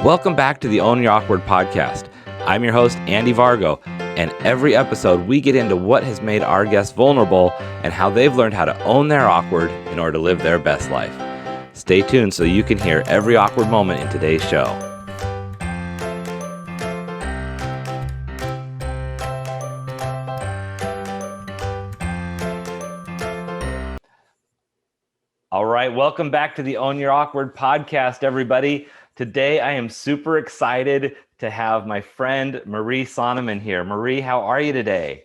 Welcome back to the Own Your Awkward podcast. I'm your host, Andy Vargo, and every episode we get into what has made our guests vulnerable and how they've learned how to own their awkward in order to live their best life. Stay tuned so you can hear every awkward moment in today's show. All right, welcome back to the Own Your Awkward podcast, everybody. Today, I am super excited to have my friend Marie Sonneman here. Marie, how are you today?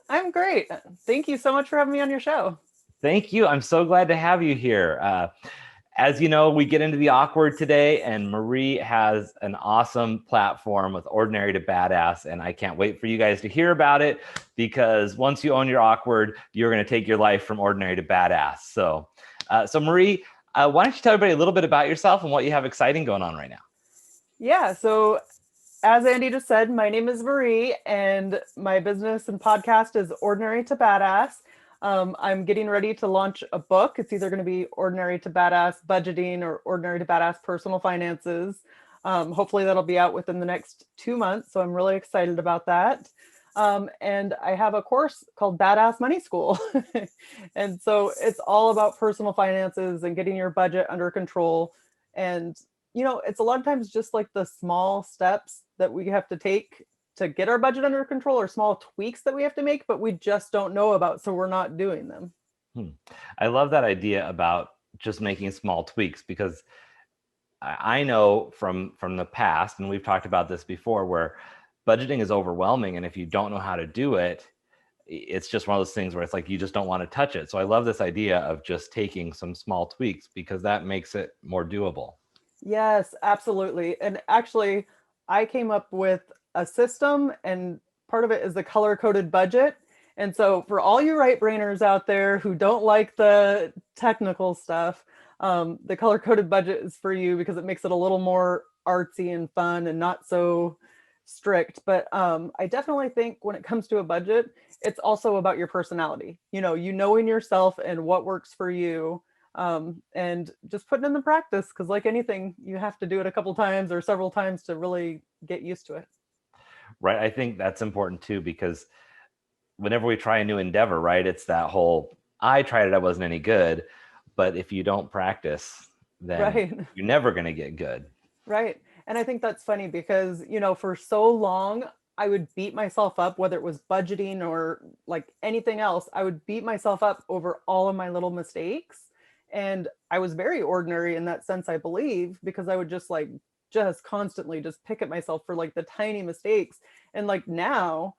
I'm great. Thank you so much for having me on your show. Thank you. I'm so glad to have you here. As you know, we get into the awkward today, and Marie has an awesome platform with Ordinary to Badass, and I can't wait for you guys to hear about it, because once you own your awkward, you're going to take your life from ordinary to badass. So Marie, why don't you tell everybody a little bit about yourself and what you have exciting going on right now? Yeah, so as Andy just said, my name is Marie, and my business and podcast is Ordinary to Badass. I'm getting ready to launch a book. It's either going to be Ordinary to Badass Budgeting or Ordinary to Badass Personal Finances. Hopefully that'll be out within the next 2 months, so I'm really excited about that. And I have a course called Badass Money School. And so it's all about personal finances and getting your budget under control. And, you know, it's a lot of times just like the small steps that we have to take to get our budget under control, or small tweaks that we have to make, but we just don't know about. So we're not doing them. I love that idea about just making small tweaks, because I know from the past, and we've talked about this before, where budgeting is overwhelming, and if you don't know how to do it, it's just one of those things where it's like you just don't want to touch it. So I love this idea of just taking some small tweaks, because that makes it more doable. Yes, absolutely. And actually, I came up with a system, and part of it is the color coded budget. And so, for all you right brainers out there who don't like the technical stuff, the color coded budget is for you, because it makes it a little more artsy and fun and not so strict. But I definitely think when it comes to a budget, it's also about your personality. You knowing yourself and what works for you, and just putting in the practice, because like anything, you have to do it a couple times or several times to really get used to it. Right. I think that's important too, because whenever we try a new endeavor, right, it's that whole, I tried it, I wasn't any good. But if you don't practice, then Right. you're never going to get good. Right. And I think that's funny because, for so long, I would beat myself up, whether it was budgeting or like anything else. I would beat myself up over all of my little mistakes. And I was very ordinary in that sense, I believe, because I would just constantly just pick at myself for like the tiny mistakes. And like now,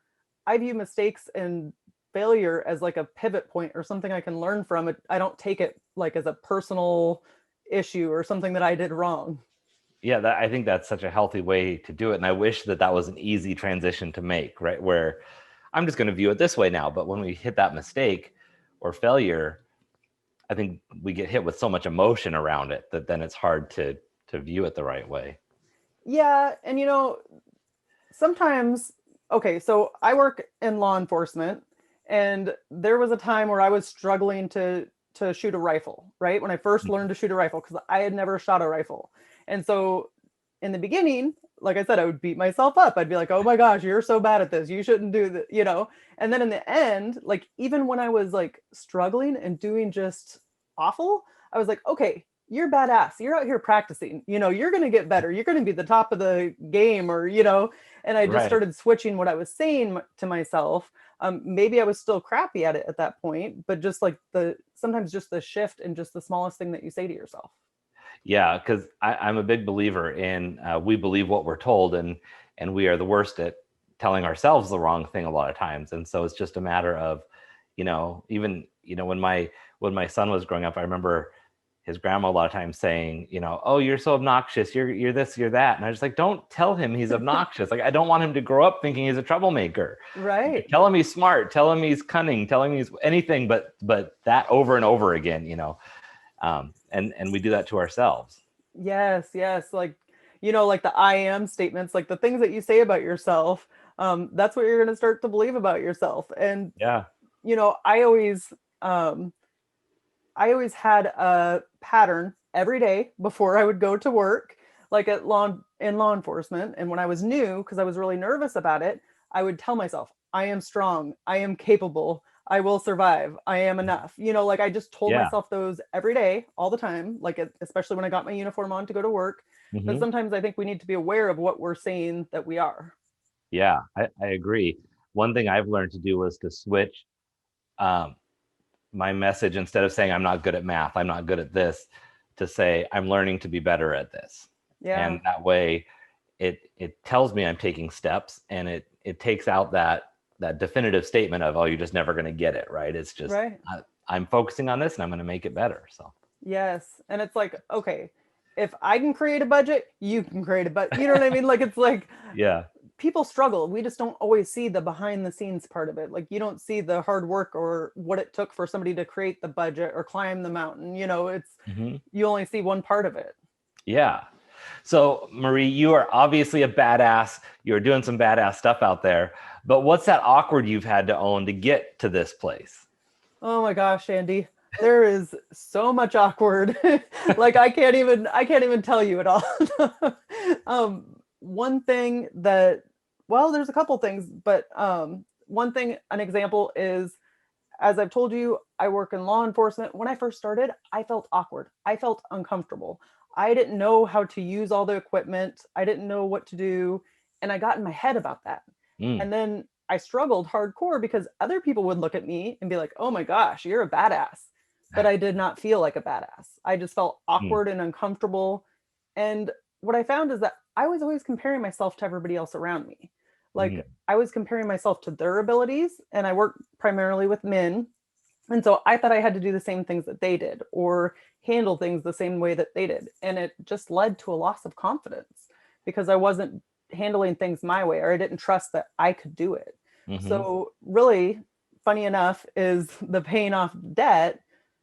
I view mistakes and failure as like a pivot point or something I can learn from it. I don't take it like as a personal issue or something that I did wrong. Yeah, I think that's such a healthy way to do it. And I wish that was an easy transition to make, right? Where I'm just going to view it this way now. But when we hit that mistake or failure, I think we get hit with so much emotion around it that then it's hard to view it the right way. Yeah. And, sometimes, okay, so I work in law enforcement, and there was a time where I was struggling to shoot a rifle, right? When I first learned to shoot a rifle, because I had never shot a rifle. And so in the beginning, like I said, I would beat myself up. I'd be like, oh my gosh, you're so bad at this. You shouldn't do that. And then in the end, like even when I was like struggling and doing just awful, I was like, okay, you're badass. You're out here practicing. You're going to get better. You're going to be the top of the game, and I just Right. started switching what I was saying to myself. Maybe I was still crappy at it at that point, but just like sometimes just the shift and just the smallest thing that you say to yourself. Yeah, because I'm a big believer in we believe what we're told, and we are the worst at telling ourselves the wrong thing a lot of times. And so it's just a matter of, even when my son was growing up, I remember his grandma a lot of times saying, oh, you're so obnoxious, you're this, you're that. And I was just like, don't tell him he's obnoxious. Like, I don't want him to grow up thinking he's a troublemaker. Right. Tell him he's smart, tell him he's cunning, tell him he's anything but that over and over again, and we do that to ourselves. Yes, yes. Like, like the I am statements, like the things that you say about yourself, that's what you're going to start to believe about yourself. And, Yeah. I always had a pattern every day before I would go to work like in law enforcement. And when I was new, because I was really nervous about it, I would tell myself, I am strong, I am capable, I will survive, I am enough. Like I just told Yeah. myself those every day, all the time, like especially when I got my uniform on to go to work. But Hmm. sometimes I think we need to be aware of what we're saying that we are. Yeah, I agree. One thing I've learned to do was to switch um, my message instead of saying I'm not good at math, I'm not good at this, to say I'm learning to be better at this. Yeah. And that way it tells me I'm taking steps, and it takes out that definitive statement of, oh, you're just never going to get it, right? It's just Right. I'm focusing on this and I'm going to make it better. So Yes. And it's like, okay, if I can create a budget, you can create a budget. You know what I mean? Like it's like yeah. people struggle. We just don't always see the behind the scenes part of it. Like you don't see the hard work or what it took for somebody to create the budget or climb the mountain. It's Hmm. you only see one part of it. Yeah. So, Marie, you are obviously a badass. You're doing some badass stuff out there. But what's that awkward you've had to own to get to this place? Oh my gosh, Andy. There is so much awkward. Like I can't even tell you it all. One thing that well, there's a couple things, but one thing, an example is, as I've told you, I work in law enforcement. When I first started, I felt awkward. I felt uncomfortable. I didn't know how to use all the equipment. I didn't know what to do. And I got in my head about that. Mm. And then I struggled hardcore because other people would look at me and be like, oh my gosh, you're a badass. But I did not feel like a badass. I just felt Mm. awkward and uncomfortable. And what I found is that I was always comparing myself to everybody else around me. Mm. Like I was comparing myself to their abilities, and I work primarily with men. And so I thought I had to do the same things that they did or handle things the same way that they did. And it just led to a loss of confidence because I wasn't handling things my way, or I didn't trust that I could do it. Hmm. So, really, funny enough, is the paying off debt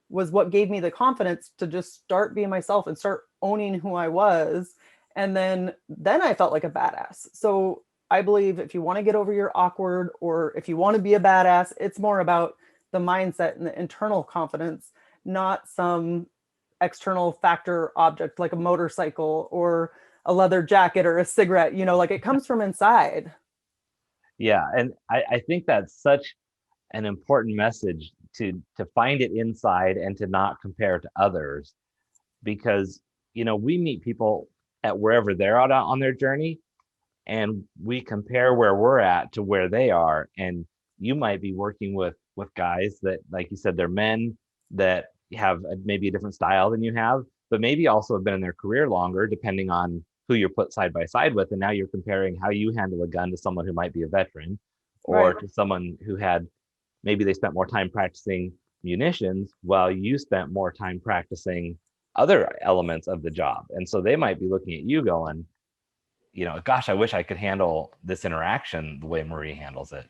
was what gave me the confidence to just start being myself and start owning who I was. And then I felt like a badass. So I believe if you want to get over your awkward or if you want to be a badass, it's more about the mindset and the internal confidence, not some external factor object like a motorcycle or a leather jacket or a cigarette. Like it comes from inside. Yeah, and I think that's such an important message to find it inside and to not compare to others, because we meet people at wherever they're at on their journey, and we compare where we're at to where they are. And you might be working with guys that, like you said, they're men that have maybe a different style than you have, but maybe also have been in their career longer, depending on who you're put side by side with. And now you're comparing how you handle a gun to someone who might be a veteran, or Right. to someone who had, maybe they spent more time practicing munitions while you spent more time practicing other elements of the job. And so they might be looking at you going, gosh, I wish I could handle this interaction the way Marie handles it.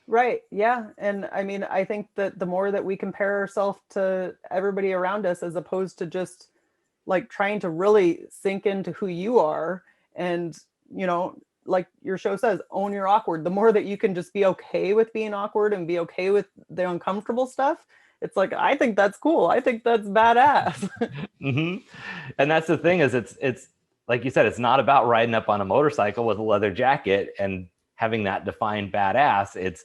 Right. Yeah. And I mean, I think that the more that we compare ourselves to everybody around us, as opposed to just like trying to really sink into who you are and, you know, like your show says, own your awkward, the more that you can just be okay with being awkward and be okay with the uncomfortable stuff. It's like, I think that's cool. I think that's badass. Hmm. And that's the thing, is it's like you said, it's not about riding up on a motorcycle with a leather jacket and having that defined badass. It's,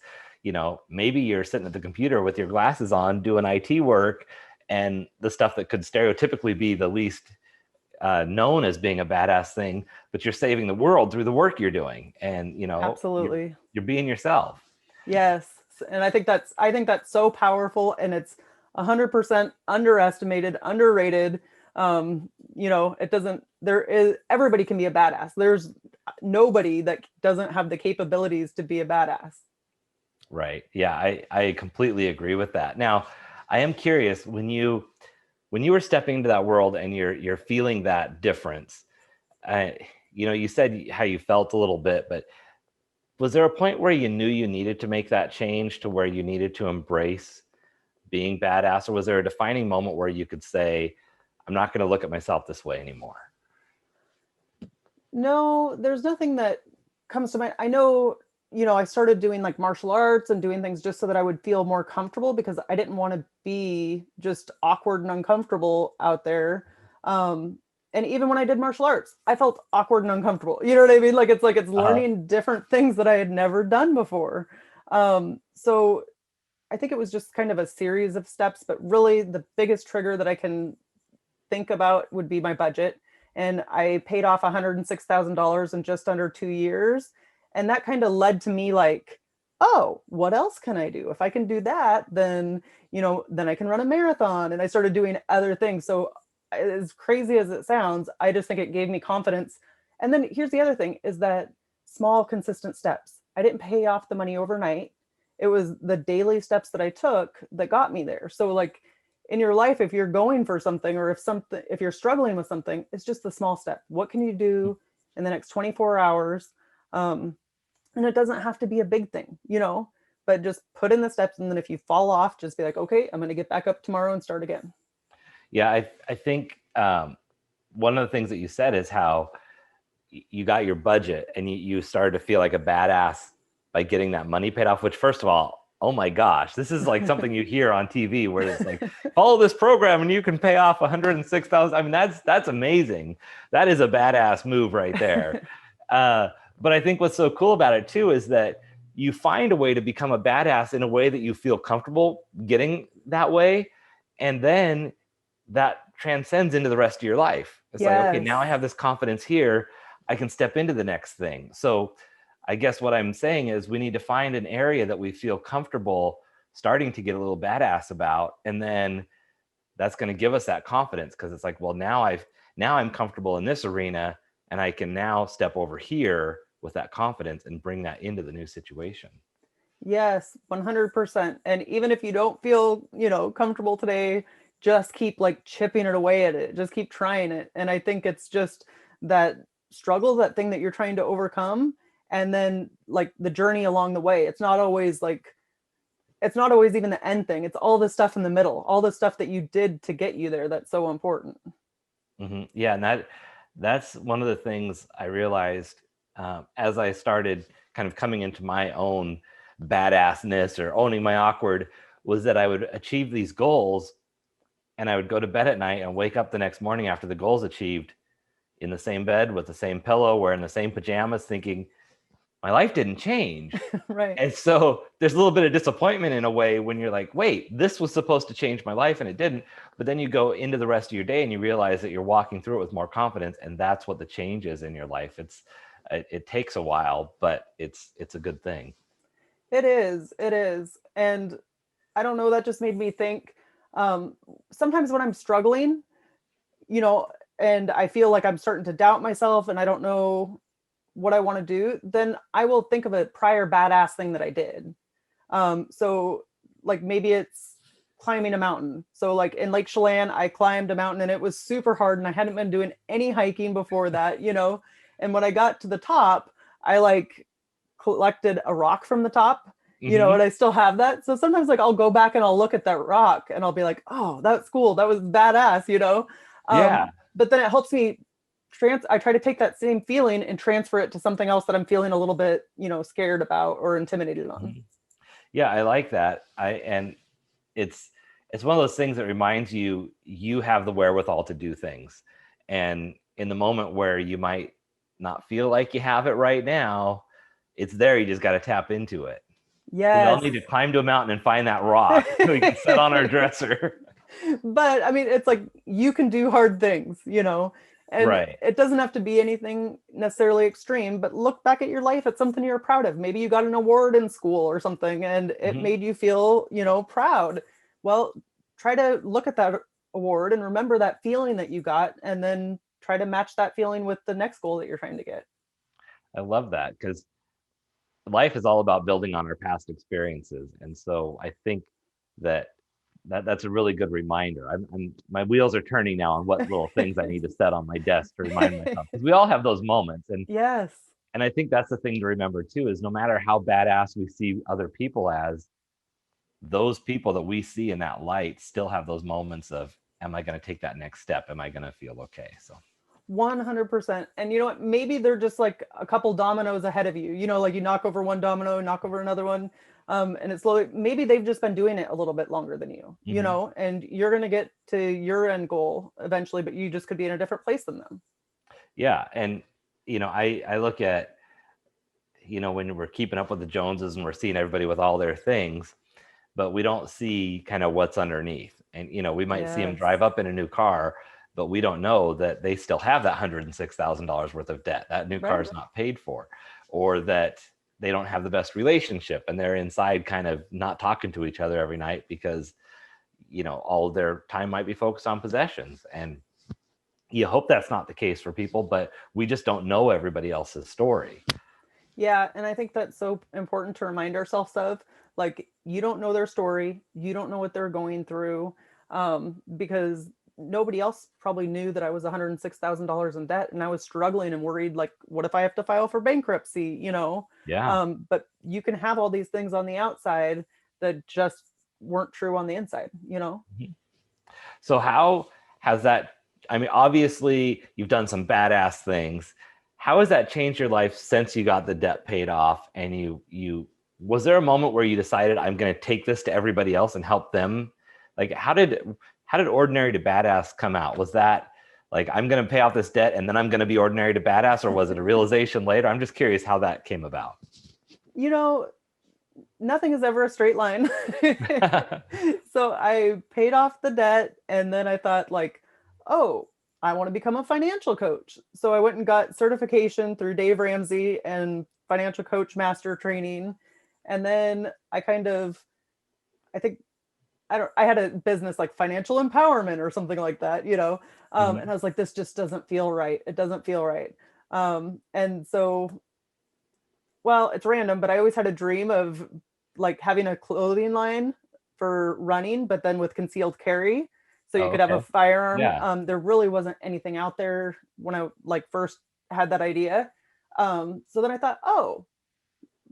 maybe you're sitting at the computer with your glasses on doing IT work, and the stuff that could stereotypically be the least known as being a badass thing, but you're saving the world through the work you're doing. And Absolutely. you're being yourself. Yes. And I think that's so powerful, and it's 100% underestimated, underrated. It doesn't there is everybody can be a badass. There's nobody that doesn't have the capabilities to be a badass. Right. Yeah, I completely agree with that. Now, I am curious, when you were stepping into that world and you're feeling that difference. uh, you said how you felt a little bit, but was there a point where you knew you needed to make that change, to where you needed to embrace being badass? Or was there a defining moment where you could say, I'm not going to look at myself this way anymore? No, there's nothing that comes to mind. I know, I started doing like martial arts and doing things just so that I would feel more comfortable because I didn't want to be just awkward and uncomfortable out there. Um, And even when I did martial arts, I felt awkward and uncomfortable. You know what I mean? Like it's Uh-huh. learning different things that I had never done before. So I think it was just kind of a series of steps, but really the biggest trigger that I can think about would be my budget. And I paid off $106,000 in just under 2 years. And that kind of led to me like, oh, what else can I do? If I can do that, then, then I can run a marathon. And I started doing other things. So as crazy as it sounds, I just think it gave me confidence. And then here's the other thing is that small, consistent steps. I didn't pay off the money overnight. It was the daily steps that I took that got me there. So like in your life, if you're going for something or if you're struggling with something, it's just the small step. What can you do in the next 24 hours? And it doesn't have to be a big thing, but just put in the steps. And then if you fall off, just be like, okay, I'm going to get back up tomorrow and start again. Yeah, I think one of the things that you said is how you got your budget and you started to feel like a badass by getting that money paid off, which first of all, oh my gosh, this is like something you hear on TV where it's like, follow this program and you can pay off 106,000. I mean, that's amazing. That is a badass move right there. But I think what's so cool about it too is that you find a way to become a badass in a way that you feel comfortable getting that way. And then that transcends into the rest of your life. It's like, okay, now I have this confidence here. I can step into the next thing. So I guess what I'm saying is we need to find an area that we feel comfortable starting to get a little badass about. And then that's going to give us that confidence because it's like, well, now I'm comfortable in this arena and I can now step over here with that confidence and bring that into the new situation. Yes, 100%. And even if you don't feel, comfortable today, just keep like chipping it away at it. Just keep trying it. And I think it's just that struggle, that thing that you're trying to overcome. And then like the journey along the way. It's not always even the end thing. It's all the stuff in the middle, all the stuff that you did to get you there. That's so important. Mm-hmm. Yeah. And that's one of the things I realized as I started kind of coming into my own badassness or owning my awkward was that I would achieve these goals and I would go to bed at night and wake up the next morning after the goals achieved in the same bed with the same pillow, wearing the same pajamas, thinking my life didn't change. Right. And so there's a little bit of disappointment in a way when you're like, wait, this was supposed to change my life and it didn't. But then you go into the rest of your day and you realize that you're walking through it with more confidence. And that's what the change is in your life. It takes a while, but it's a good thing. It is. It is. And I don't know, that just made me think sometimes when I'm struggling, and I feel like I'm starting to doubt myself and I don't know what I want to do, then I will think of a prior badass thing that I did. So like maybe it's climbing a mountain. So like in Lake Chelan, I climbed a mountain and it was super hard and I hadn't been doing any hiking before that, and when I got to the top, I like collected a rock from the top, and I still have that. So sometimes like I'll go back and I'll look at that rock and I'll be like, oh, that's cool. That was badass, Yeah. But then it helps me I try to take that same feeling and transfer it to something else that I'm feeling a little bit, scared about or intimidated on. Yeah, I like that. And it's one of those things that reminds you have the wherewithal to do things. And in the moment where you might not feel like you have it right now, it's there. You just got to tap into it. Yes. We all need to climb to a mountain and find that rock so we can sit on our dresser. But I mean, it's like you can do hard things, and right. It doesn't have to be anything necessarily extreme, but look back at your life at something you're proud of. Maybe you got an award in school or something and it made you feel, proud. Well, try to look at that award and remember that feeling that you got and then try to match that feeling with the next goal that you're trying to get. I love that because life is all about building on our past experiences. And so I think that's a really good reminder. My wheels are turning now on what little things I need to set on my desk to remind myself, because we all have those moments. And yes. And I think that's the thing to remember too, is no matter how badass we see other people as, those people that we see in that light still have those moments of, am I going to take that next step? Am I going to feel okay? So 100%. And you know what? Maybe they're just like a couple dominoes ahead of you. Like you knock over one domino, knock over another one. And it's slowly, maybe they've just been doing it a little bit longer than you, Hmm. and you're going to get to your end goal eventually, but you just could be in a different place than them. Yeah. And, I look at, when we're keeping up with the Joneses and we're seeing everybody with all their things, but we don't see kind of what's underneath. And, we might see them Yes. drive up in a new car, but we don't know that they still have that $106,000 worth of debt. That new car Right. is not paid for, or that they don't have the best relationship and they're inside kind of not talking to each other every night because, all of their time might be focused on possessions. And you hope that's not the case for people, but we just don't know everybody else's story. Yeah, and I think that's so important to remind ourselves of. Like, you don't know their story, you don't know what they're going through, because nobody else probably knew that I was $106,000 in debt and I was struggling and worried, like, what if I have to file for bankruptcy, Yeah. But you can have all these things on the outside that just weren't true on the inside. So how has that, I mean, obviously you've done some badass things. How has that changed your life since you got the debt paid off? And was there a moment where you decided I'm going to take this to everybody else and help them? Like, how did ordinary to badass come out? Was that like, I'm going to pay off this debt and then I'm going to be ordinary to badass, or was it a realization later? I'm just curious how that came about. You know, Nothing is ever a straight line. So I paid off the debt and then I thought, like, oh, I want to become a financial coach. So I went and got certification through Dave Ramsey and financial coach master training. And then I think I had a business like financial empowerment or something like that. And Mhm. I was like, this just doesn't feel right. It doesn't feel right. And so, well, it's random, but I always had a dream of like having a clothing line for running, but then with concealed carry. So you Oh, could have a okay. firearm. Yeah. There really wasn't anything out there when I like first had that idea. So then I thought, oh,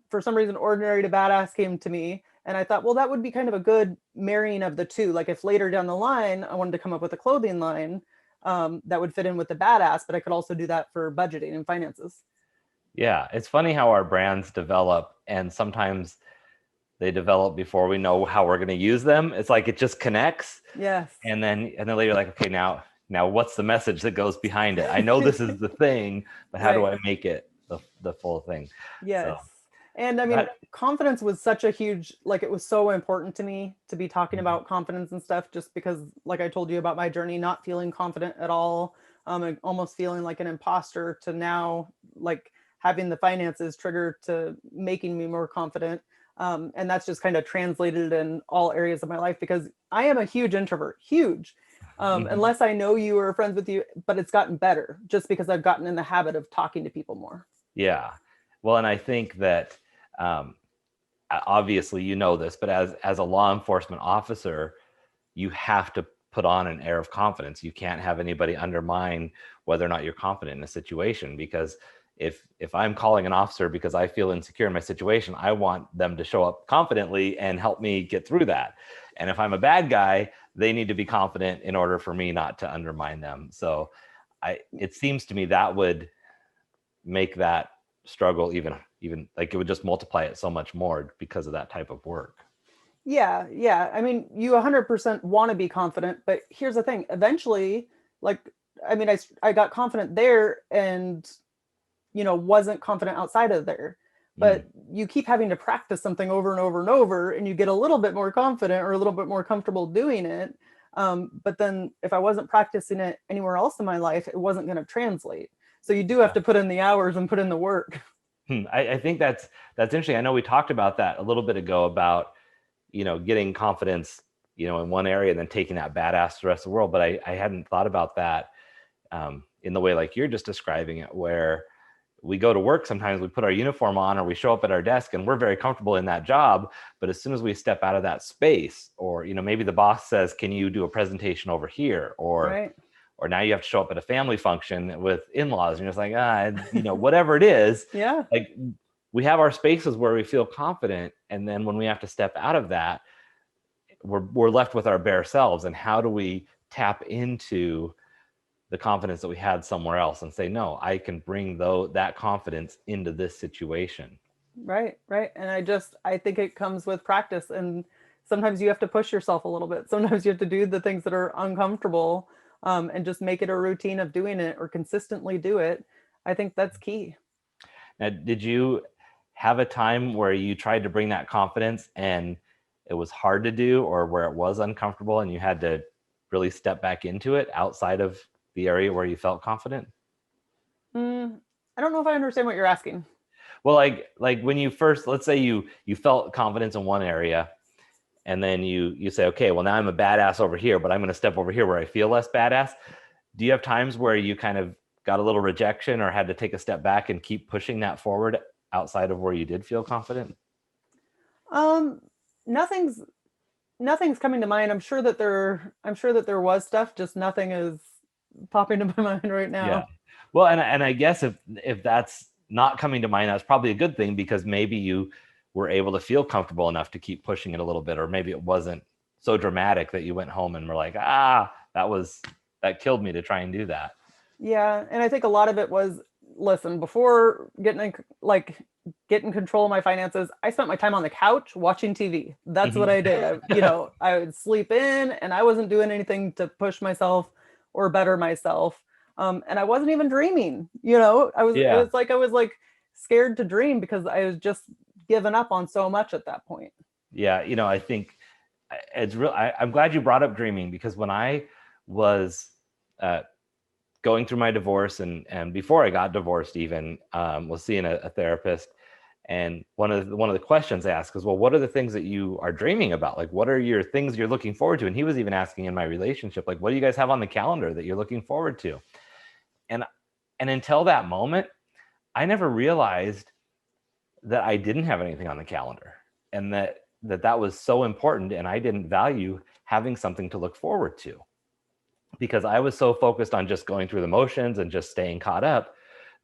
for some reason, ordinary to badass came to me. And I thought, well, that would be kind of a good marrying of the two. Like if later down the line, I wanted to come up with a clothing line that would fit in with the badass, but I could also do that for budgeting and finances. Yeah. It's funny how our brands develop, and sometimes they develop before we know how we're going to use them. It's like it just connects, Yes. and then later, like, okay, now what's the message that goes behind it? I know this is the thing, but how do Right. I make it the full thing? So Yes. And I mean, that. confidence was such a huge, like, it was so important to me to be talking Mhm. about confidence and stuff, just because, like, I told you about my journey, not feeling confident at all, and almost feeling like an imposter to now, like, having the finances trigger to making me more confident. And that's just kind of translated in all areas of my life because I am a huge introvert, huge. Mhm. Unless I know you or friends with you, but it's gotten better just because I've gotten in the habit of talking to people more. Yeah. Well, and I think that, um, obviously you know this, but as a law enforcement officer, you have to put on an air of confidence. You can't have anybody undermine whether or not you're confident in a situation, because if I'm calling an officer because I feel insecure in my situation, I want them to show up confidently and help me get through that. And if I'm a bad guy, they need to be confident in order for me not to undermine them. So it seems to me that would make that struggle even like it would just multiply it so much more because of that type of work. Yeah, yeah. I mean, you 100% want to be confident, but here's the thing. Eventually, like, I mean, I got confident there and, wasn't confident outside of there. Mm. But you keep having to practice something over and over and over, and you get a little bit more confident or a little bit more comfortable doing it. But then if I wasn't practicing it anywhere else in my life, it wasn't going to translate. So you do have Yeah. to put in the hours and put in the work. I think that's interesting. I know we talked about that a little bit ago about, getting confidence, in one area and then taking that badass to the rest of the world. But I hadn't thought about that, in the way like you're just describing it, where we go to work, sometimes we put our uniform on or we show up at our desk and we're very comfortable in that job. But as soon as we step out of that space, or, maybe the boss says, can you do a presentation over here? Right. Or now you have to show up at a family function with in-laws and you're just like, whatever it is, Yeah. like, we have our spaces where we feel confident. And then when we have to step out of that, we're left with our bare selves. And how do we tap into the confidence that we had somewhere else and say, no, I can bring that confidence into this situation? Right, right. And I think it comes with practice. And sometimes you have to push yourself a little bit. Sometimes you have to do the things that are uncomfortable, and just make it a routine of doing it or consistently do it. I think that's key. Now, did you have a time where you tried to bring that confidence and it was hard to do, or where it was uncomfortable and you had to really step back into it outside of the area where you felt confident? Mm, I don't know if I understand what you're asking. Well, like when you first, let's say you felt confidence in one area, and then you say, okay, well now I'm a badass over here, but I'm going to step over here where I feel less badass. Do you have times where you kind of got a little rejection or had to take a step back and keep pushing that forward outside of where you did feel confident? Um, nothing's nothing's coming to mind. I'm sure that there was stuff, just nothing is popping to my mind right Yeah. now. Well, and I guess if that's not coming to mind, that's probably a good thing, because maybe you were able to feel comfortable enough to keep pushing it a little bit, or maybe it wasn't so dramatic that you went home and were like, that killed me to try and do that. Yeah, and I think a lot of it was, listen, before getting control of my finances, I spent my time on the couch watching TV. That's what Mhm. I did. I would sleep in, and I wasn't doing anything to push myself or better myself. And I wasn't even dreaming. It Yeah. was like I was like scared to dream because I was just given up on so much at that point. Yeah. I think it's real. I'm glad you brought up dreaming, because when I was uh, going through my divorce, and before I got divorced, even was seeing a therapist, and one of the questions I asked is, well, what are the things that you are dreaming about? Like, what are your things you're looking forward to? And he was even asking in my relationship, like, what do you guys have on the calendar that you're looking forward to? And and until that moment, I never realized that I didn't have anything on the calendar, and that was so important, and I didn't value having something to look forward to, because I was so focused on just going through the motions and just staying caught up,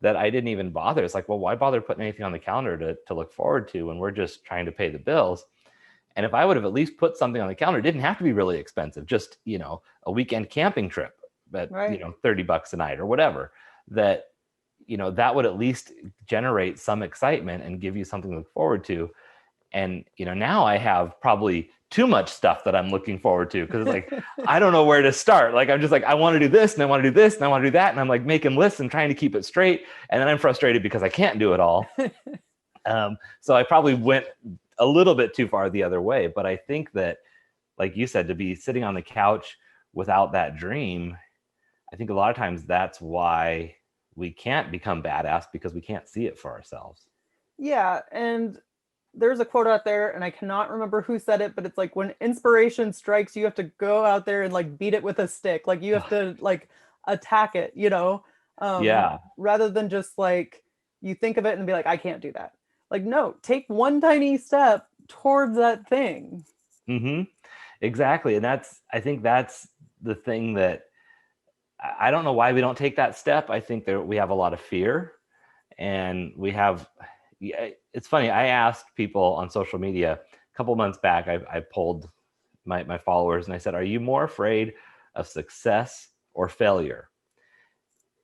that I didn't even bother. It's like, well, why bother putting anything on the calendar to look forward to when we're just trying to pay the bills? And if I would have at least put something on the calendar, it didn't have to be really expensive, just, a weekend camping trip at, Right. $30 a night or whatever, that, that would at least generate some excitement and give you something to look forward to. And now I have probably too much stuff that I'm looking forward to, because it's like I don't know where to start. Like, I'm just like, I want to do this and I want to do this and I want to do that, and I'm like making lists and trying to keep it straight, and then I'm frustrated because I can't do it all. So I probably went a little bit too far the other way. But I think that, like you said, to be sitting on the couch without that dream, I think a lot of times that's why we can't become badass, because we can't see it for ourselves. Yeah, and there's a quote out there, and I cannot remember who said it, but it's like, when inspiration strikes, you have to go out there and like beat it with a stick. Like you have to like attack it, Yeah. rather than just like you think of it and be like, I can't do that. Like, no, take one tiny step towards that thing. Hmm. Exactly. And I think that's the thing that I don't know why we don't take that step. I think that we have a lot of fear, and yeah, it's funny. I asked people on social media a couple months back, I polled my followers, and I said, are you more afraid of success or failure?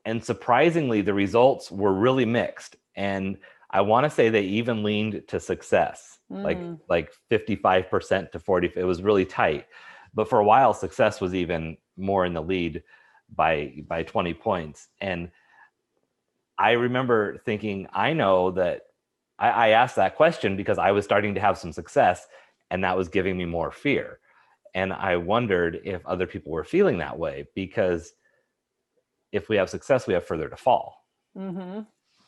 And surprisingly, the results were really mixed. And I want to say they even leaned to success, Mm, like 55% to 40. It was really tight. But for a while, success was even more in the lead by 20 points. And I remember thinking, I know that I asked that question because I was starting to have some success, and that was giving me more fear. And I wondered if other people were feeling that way, because if we have success, we have further to fall. mm-hmm.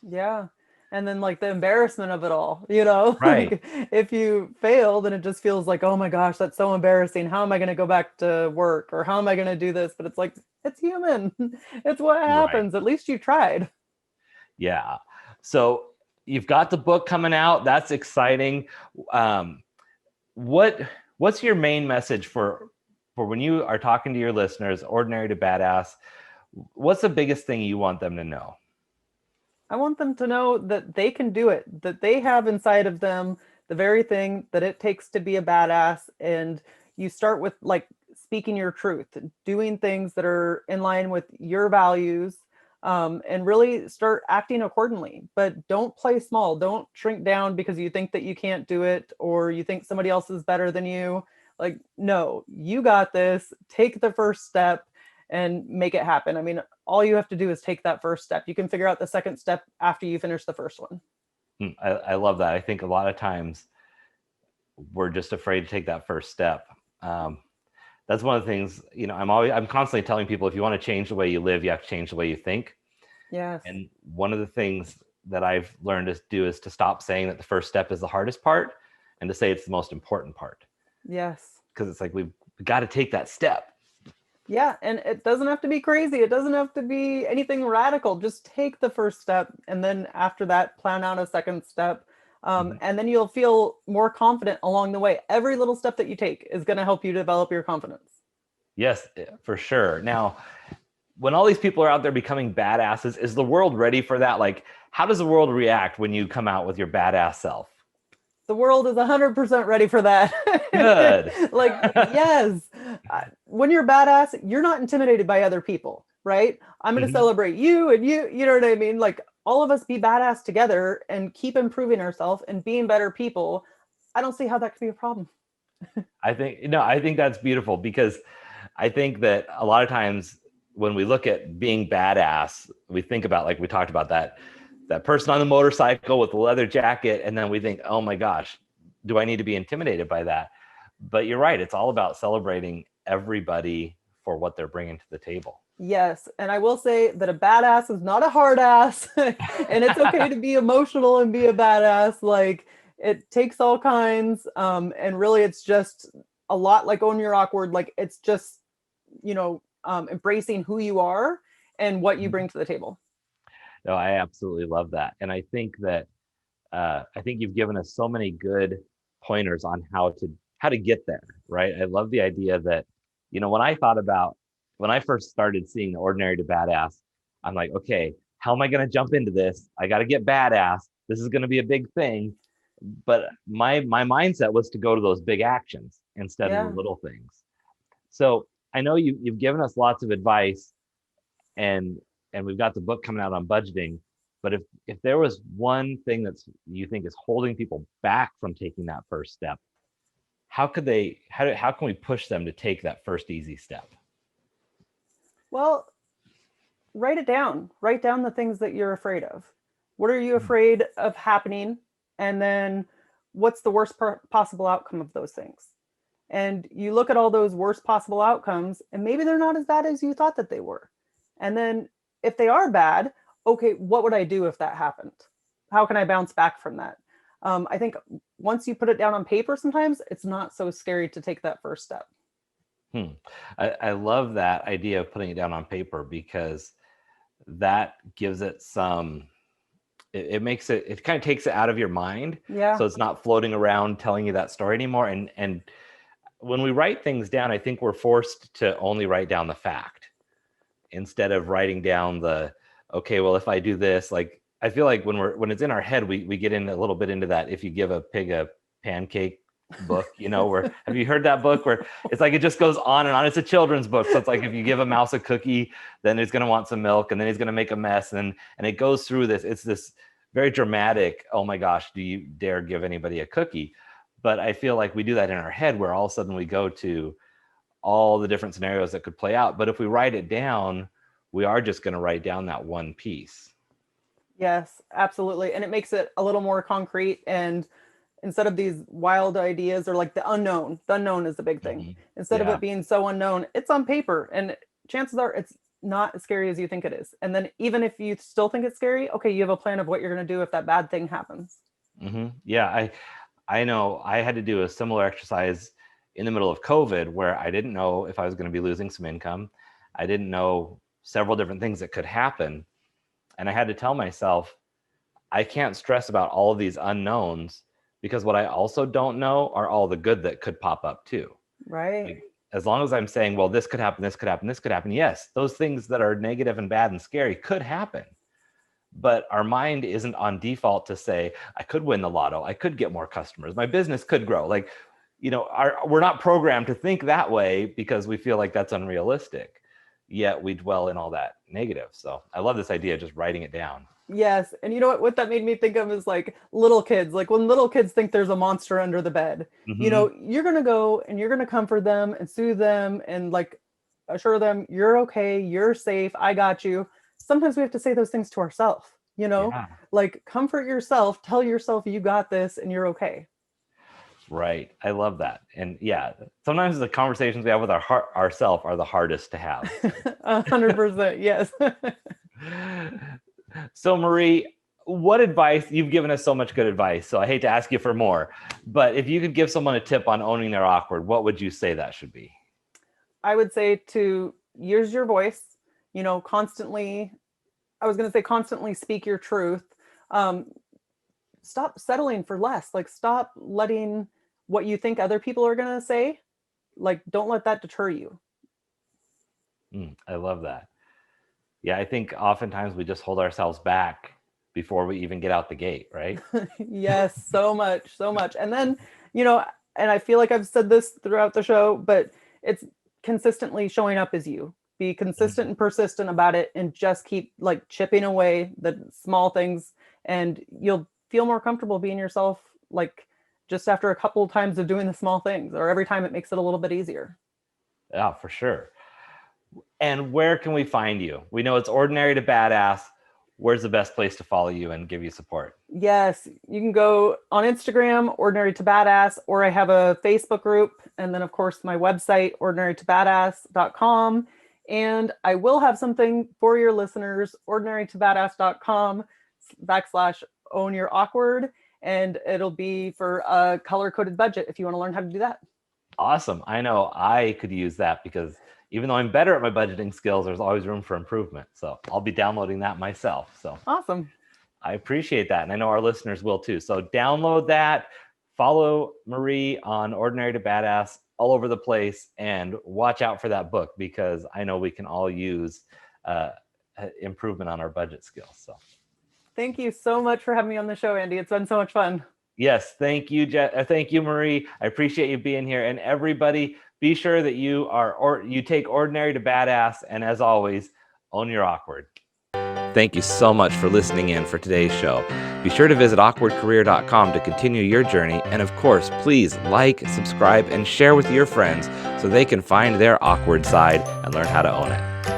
Yeah. And then like the embarrassment of it all, Right. like if you fail, then it just feels like, oh my gosh, that's so embarrassing. How am I going to go back to work, or how am I going to do this? But it's like, it's human. It's what Right. happens. At least you tried. Yeah. So you've got the book coming out. That's exciting. Um, what what's your main message for when you are talking to your listeners, ordinary to badass? What's the biggest thing you want them to know? I want them to know that they can do it, that they have inside of them the very thing that it takes to be a badass. And you start with like speaking your truth, doing things that are in line with your values, and really start acting accordingly. But don't play small. Don't shrink down because you think that you can't do it or you think somebody else is better than you. Like, no, you got this. Take the first step and make it happen. I mean, all you have to do is take that first step. You can figure out the second step after you finish the first one. I love that. I think a lot of times we're just afraid to take that first step. That's one of the things, I'm constantly telling people, if you want to change the way you live, you have to change the way you think. Yes. And one of the things that I've learned to do is to stop saying that the first step is the hardest part and to say it's the most important part. Yes. Because it's like, we've got to take that step. Yeah. And it doesn't have to be crazy. It doesn't have to be anything radical. Just take the first step. And then after that, plan out a second step. And then you'll feel more confident along the way. Every little step that you take is going to help you develop your confidence. Yes, for sure. Now, when all these people are out there becoming badasses, is the world ready for that? Like, how does the world react when you come out with your badass self? The world is 100% ready for that. Good. Like, yes. When you're badass, you're not intimidated by other people, right? I'm going to celebrate you and you know what I mean? Like, all of us be badass together and keep improving ourselves and being better people. I don't see how that could be a problem. I think that's beautiful, because I think that a lot of times when we look at being badass, we think about, like we talked about, that person on the motorcycle with the leather jacket, and then we think, oh my gosh, do I need to be intimidated by that? But you're right, it's all about celebrating everybody for what they're bringing to the table. Yes, and I will say that a badass is not a hard ass, and it's okay to be emotional and be a badass. Like, it takes all kinds, and really, it's just a lot like Own Your Awkward. Like, it's just embracing who you are and what you bring to the table. No, I absolutely love that, and I think that I think you've given us so many good pointers on how to get there. Right? I love the idea that, when I first started seeing the ordinary to badass, I'm like, okay, how am I going to jump into this? I got to get badass. This is going to be a big thing. But my mindset was to go to those big actions instead of the Yeah. little things. So I know you've given us lots of advice, and we've got the book coming out on budgeting. But if there was one thing you think is holding people back from taking that first step, how can we push them to take that first easy step? Well, write it down. Write down the things that you're afraid of. What are you afraid of happening? And then what's the worst possible outcome of those things? And you look at all those worst possible outcomes, and maybe they're not as bad as you thought that they were. And then if they are bad, okay, what would I do if that happened? How can I bounce back from that? I think once you put it down on paper, sometimes it's not so scary to take that first step. I love that idea of putting it down on paper, because that gives it it makes it kind of takes it out of your mind. Yeah. So it's not floating around telling you that story anymore. And when we write things down, I think we're forced to only write down the fact instead of writing down okay, well, if I do this, like, I feel like when it's in our head, we get in a little bit into that. If you give a pig a pancake book, where, have you heard that book where it's like, it just goes on and on? It's a children's book. So it's like, if you give a mouse a cookie, then he's going to want some milk, and then he's going to make a mess. And it goes through this. It's this very dramatic, oh my gosh, do you dare give anybody a cookie? But I feel like we do that in our head, where all of a sudden we go to all the different scenarios that could play out. But if we write it down, we are just going to write down that one piece. Yes, absolutely. And it makes it a little more concrete. And instead of these wild ideas, or like the unknown is the big thing. Instead of it being so unknown, it's on paper. And chances are it's not as scary as you think it is. And then even if you still think it's scary, okay, you have a plan of what you're going to do if that bad thing happens. Yeah, I know I had to do a similar exercise in the middle of COVID, where I didn't know if I was going to be losing some income. I didn't know several different things that could happen. And I had to tell myself, I can't stress about all of these unknowns, because what I also don't know are all the good that could pop up too. Right. Like, as long as I'm saying, well, this could happen, this could happen, this could happen. Yes, those things that are negative and bad and scary could happen. But our mind isn't on default to say, I could win the lotto, I could get more customers, my business could grow. Like, we're not programmed to think that way, because we feel like that's unrealistic. yet we dwell in all that negative. So I love this idea of just writing it down. Yes. And you know what that made me think of is like little kids. Like when little kids think there's a monster under the bed, you're going to go and you're going to comfort them and soothe them and like assure them you're okay, you're safe, I got you. Sometimes we have to say those things to ourselves, Yeah. like comfort yourself, tell yourself you got this and you're okay. Right. I love that. And yeah, sometimes the conversations we have with ourselves are the hardest to have. 100%. Yes. So Marie, what advice, you've given us so much good advice, so I hate to ask you for more, but if you could give someone a tip on owning their awkward, what would you say that should be? I would say to use your voice, constantly, I was going to say constantly speak your truth. Stop settling for less. Like stop letting what you think other people are going to say. Like don't let that deter you. I love that. Yeah, I think oftentimes we just hold ourselves back before we even get out the gate, right? Yes, so much, so much. And then, and I feel like I've said this throughout the show, but it's consistently showing up as you. Be consistent and persistent about it and just keep like chipping away the small things and you'll feel more comfortable being yourself, like just after a couple of times of doing the small things, or every time it makes it a little bit easier. Yeah, for sure. And where can we find you? We know it's Ordinary to Badass. Where's the best place to follow you and give you support? Yes, you can go on Instagram, Ordinary to Badass, or I have a Facebook group. And then, of course, my website, ordinarytobadass.com. And I will have something for your listeners, ordinarytobadass.com/own your awkward. And it'll be for a color-coded budget if you want to learn how to do that. Awesome. I know I could use that because even though I'm better at my budgeting skills, there's always room for improvement. So I'll be downloading that myself. So awesome. I appreciate that. And I know our listeners will too. So download that, follow Marie on Ordinary to Badass all over the place, and watch out for that book because I know we can all use improvement on our budget skills. So thank you so much for having me on the show, Andy. It's been so much fun. Yes, thank you, thank you, Marie. I appreciate you being here. And everybody, be sure that you take Ordinary to Badass, and as always, own your awkward. Thank you so much for listening in for today's show. Be sure to visit awkwardcareer.com to continue your journey. And of course, please like, subscribe, and share with your friends so they can find their awkward side and learn how to own it.